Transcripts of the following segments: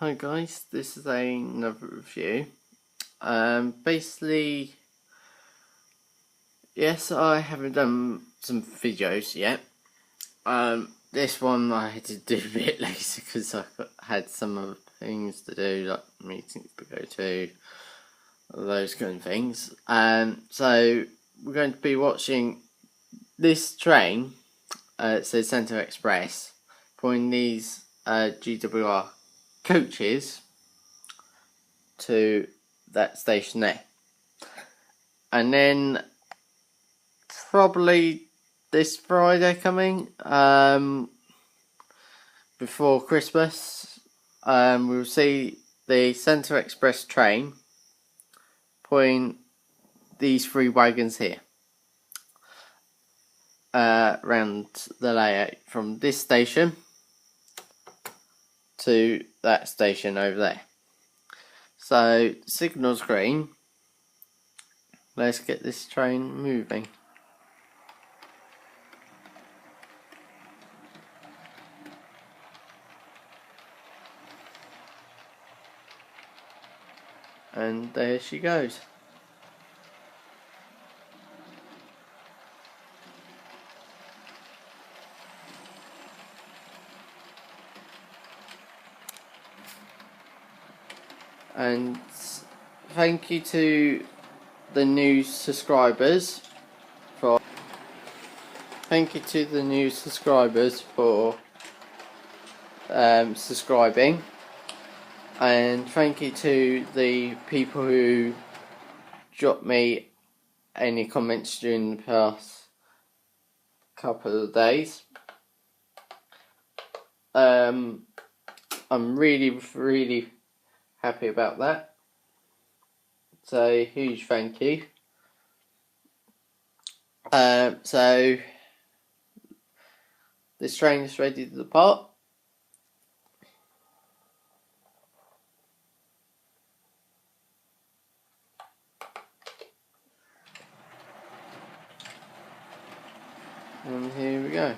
Hi guys, this is another review. Basically, yes, I haven't done some videos yet. This one I had to do a bit later because I had some other things to do, like meetings to go to, those kind of things. So we're going to be watching this train. It says Central Express, putting these GWR coaches to that station there, and then probably this Friday coming, before Christmas, we'll see the Central Express train putting these three wagons here around the layout from this station to that station over there. So signal's green. Let's get this train moving. And there she goes. And thank you to the new subscribers for subscribing, and thank you to the people who dropped me any comments during the past couple of days. I'm really happy about that, so huge thank you. So this train is ready to depart. And here we go.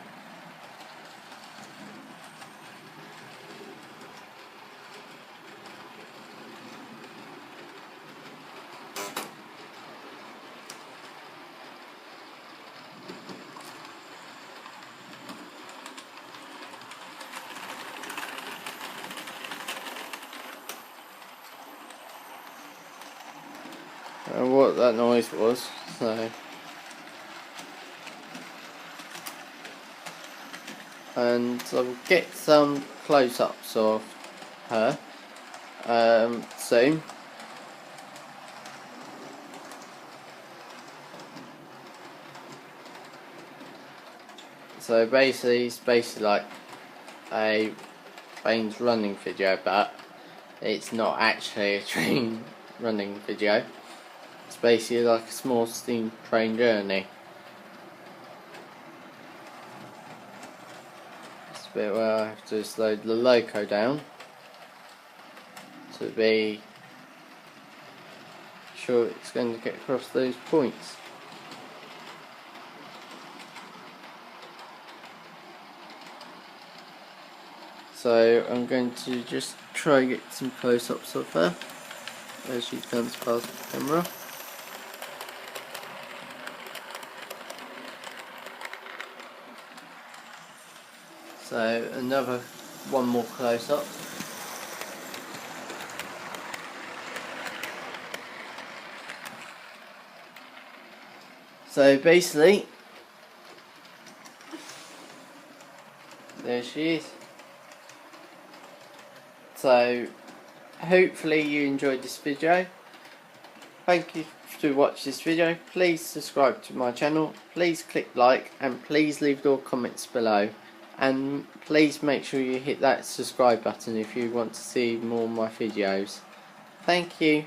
What that noise was, so. And I'll get some close-ups of her soon. So basically, it's basically like a train's running video, but it's not actually a train running video. It's basically like a small steam train journey. It's a bit where I have to slow the loco down to be sure it's going to get across those points. So I'm going to just try and get some close-ups of her as she comes past the camera. So another one more close-up. So basically, there she is. So hopefully you enjoyed this video. Thank you to watch this video. Please subscribe to my channel, please click like, and please leave your comments below, and please make sure you hit that subscribe button if you want to see more of my videos. Thank you.